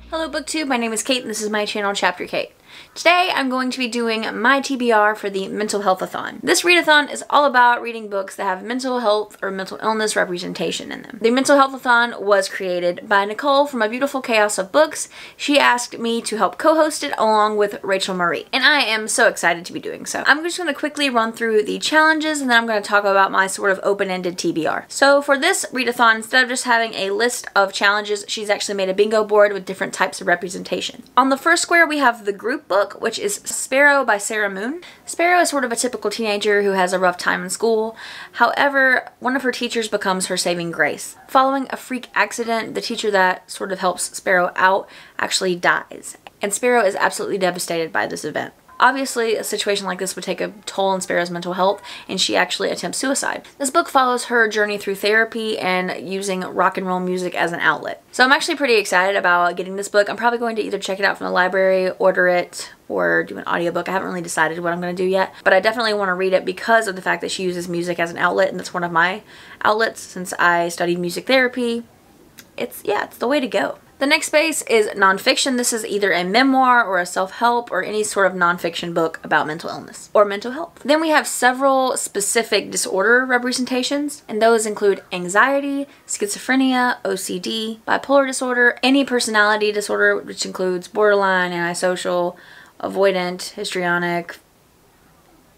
Hello BookTube, my name is Kate and this is my channel Chapter Kate. Today I'm going to be doing my TBR for the Mentalhealth-Athon. This readathon is all about reading books that have mental health or mental illness representation in them. The Mentalhealth-Athon was created by Nicole from A Beautiful Chaos of Books. She asked me to help co-host it along with Rachel Marie, and I am so excited to be doing so. I'm just going to quickly run through the challenges and then I'm going to talk about my sort of open-ended TBR. So for this readathon, instead of just having a list of challenges, she's actually made a bingo board with different types of representation. On the first square we have the group book, which is Sparrow by Sarah Moon. Sparrow is sort of a typical teenager who has a rough time in school. However, one of her teachers becomes her saving grace. Following a freak accident, the teacher that sort of helps Sparrow out actually dies, and Sparrow is absolutely devastated by this event. Obviously, a situation like this would take a toll on Sparrow's mental health, and she actually attempts suicide. This book follows her journey through therapy and using rock and roll music as an outlet. So I'm actually pretty excited about getting this book. I'm probably going to either check it out from the library, order it, or do an audiobook. I haven't really decided what I'm going to do yet, but I definitely want to read it because of the fact that she uses music as an outlet, and that's one of my outlets since I studied music therapy. It's the way to go. The next space is nonfiction. This is either a memoir or a self-help or any sort of nonfiction book about mental illness or mental health. Then we have several specific disorder representations, and those include anxiety, schizophrenia, OCD, bipolar disorder, any personality disorder, which includes borderline, antisocial, avoidant, histrionic,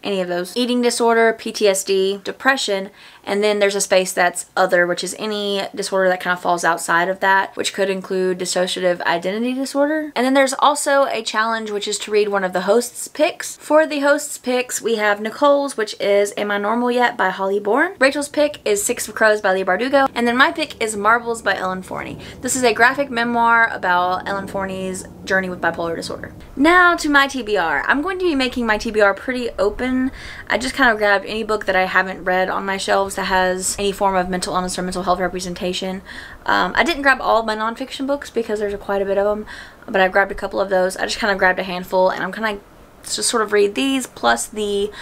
any of those, eating disorder, PTSD, depression, and then there's a space that's other, which is any disorder that kind of falls outside of that, which could include dissociative identity disorder. And then there's also a challenge, which is to read one of the host's picks. For the host's picks, we have Nicole's, which is Am I Normal Yet by Holly Bourne. Rachel's pick is Six of Crows by Leigh Bardugo. And then my pick is Marbles by Ellen Forney. This is a graphic memoir about Ellen Forney's journey with bipolar disorder. Now to my TBR. I'm going to be making my TBR pretty open. I just kind of grabbed any book that I haven't read on my shelves that has any form of mental illness or mental health representation. I didn't grab all of my nonfiction books because there's quite a bit of them, but I grabbed a couple of those. I just kind of grabbed a handful, and I'm kind of just sort of read these plus the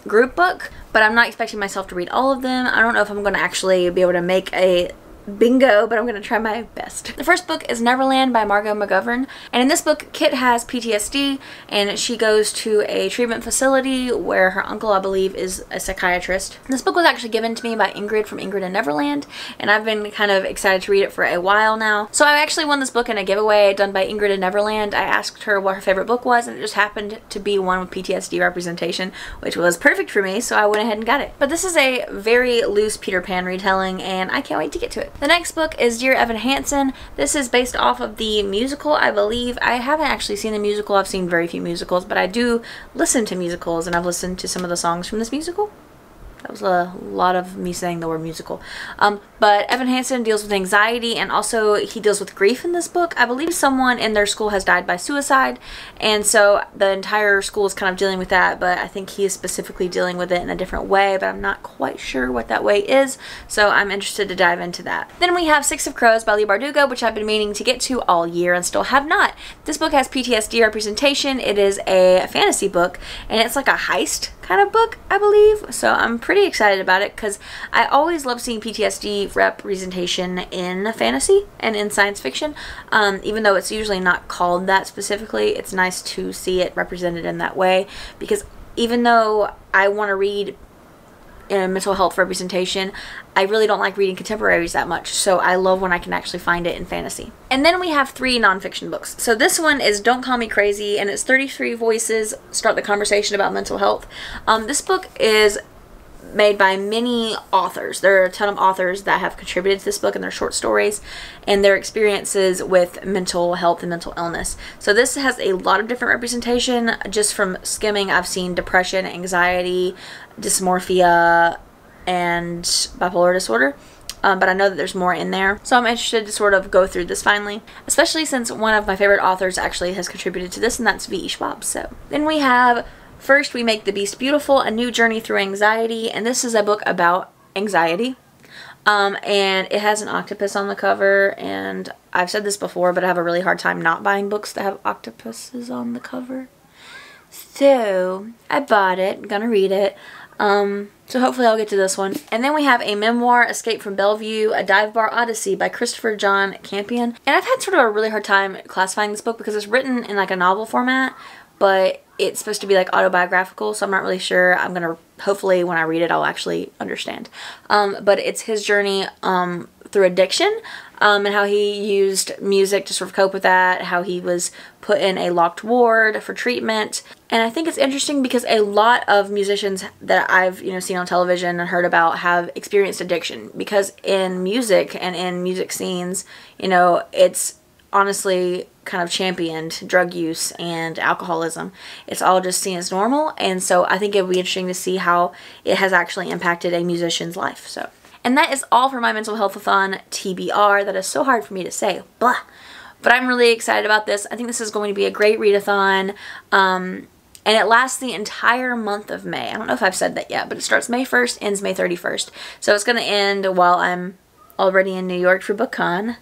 group book, but I'm not expecting myself to read all of them. I don't know if I'm going to actually be able to make a bingo, but I'm going to try my best. The first book is Neverland by Margot McGovern, and in this book Kit has PTSD and she goes to a treatment facility where her uncle, I believe, is a psychiatrist. This book was actually given to me by Ingrid from Ingrid and Neverland, and I've been kind of excited to read it for a while now. So I actually won this book in a giveaway done by Ingrid and Neverland. I asked her what her favorite book was, and it just happened to be one with PTSD representation, which was perfect for me, so I went ahead and got it. But this is a very loose Peter Pan retelling, and I can't wait to get to it. The next book is Dear Evan Hansen. This is based off of the musical, I believe. I haven't actually seen the musical. I've seen very few musicals, but I do listen to musicals, and I've listened to some of the songs from this musical. That was a lot of me saying the word musical. But Evan Hansen deals with anxiety, and also he deals with grief in this book. I believe someone in their school has died by suicide, and so the entire school is kind of dealing with that, but I think he is specifically dealing with it in a different way, but I'm not quite sure what that way is, so I'm interested to dive into that. Then we have Six of Crows by Leigh Bardugo, which I've been meaning to get to all year and still have not. This book has PTSD representation. It is a fantasy book, and it's like a heist kind of book, I believe, so I'm pretty excited about it because I always love seeing PTSD representation in fantasy and in science fiction. Even though it's usually not called that specifically, it's nice to see it represented in that way, because even though I want to read in a mental health representation, I really don't like reading contemporaries that much, so I love when I can actually find it in fantasy. And then we have 3 nonfiction books. So this one is Don't Call Me Crazy, and it's 33 Voices Start the Conversation About Mental Health. This book is made by many authors. There are a ton of authors that have contributed to this book in their short stories and their experiences with mental health and mental illness. So this has a lot of different representation. Just from skimming, I've seen depression, anxiety, dysmorphia, and bipolar disorder. But I know that there's more in there. So I'm interested to sort of go through this finally, especially since one of my favorite authors actually has contributed to this, and that's V.E. Schwab. So then we have First We Make the Beast Beautiful, A New Journey Through Anxiety, and this is a book about anxiety. And it has an octopus on the cover, and I've said this before, but I have a really hard time not buying books that have octopuses on the cover. So I bought it. I'm gonna read it. So hopefully I'll get to this one. And then we have a memoir, Escape from Bellevue, A Dive Bar Odyssey by Christopher John Campion. And I've had sort of a really hard time classifying this book because it's written in like a novel format, but it's supposed to be like autobiographical, so I'm not really sure. I'm gonna, hopefully when I read it, I'll actually understand. But it's his journey through addiction, and how he used music to sort of cope with that, how he was put in a locked ward for treatment. And I think it's interesting because a lot of musicians that I've, you know, seen on television and heard about have experienced addiction, because in music and in music scenes, you know, it's honestly kind of championed drug use and alcoholism. It's all just seen as normal, and so I think it would be interesting to see how it has actually impacted a musician's life. So, and that is all for my Mental Health-Athon TBR. That is so hard for me to say, blah. But I'm really excited about this. I think this is going to be a great readathon, and it lasts the entire month of May. I don't know if I've said that yet, but it starts May 1st, ends May 31st. So it's going to end while I'm already in New York for BookCon.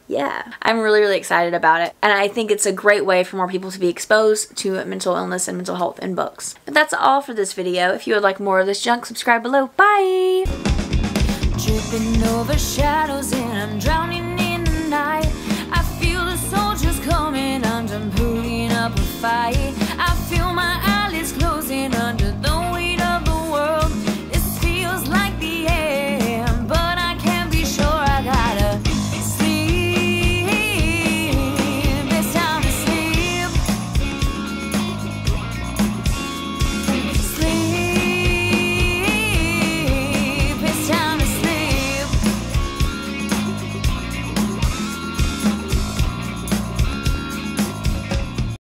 Yeah, I'm really, really excited about it. And I think it's a great way for more people to be exposed to mental illness and mental health in books. But that's all for this video. If you would like more of this junk, subscribe below. Bye! Tripping over shadows and I'm drowning in the night. I feel the soldiers coming, I'm putting up a fight.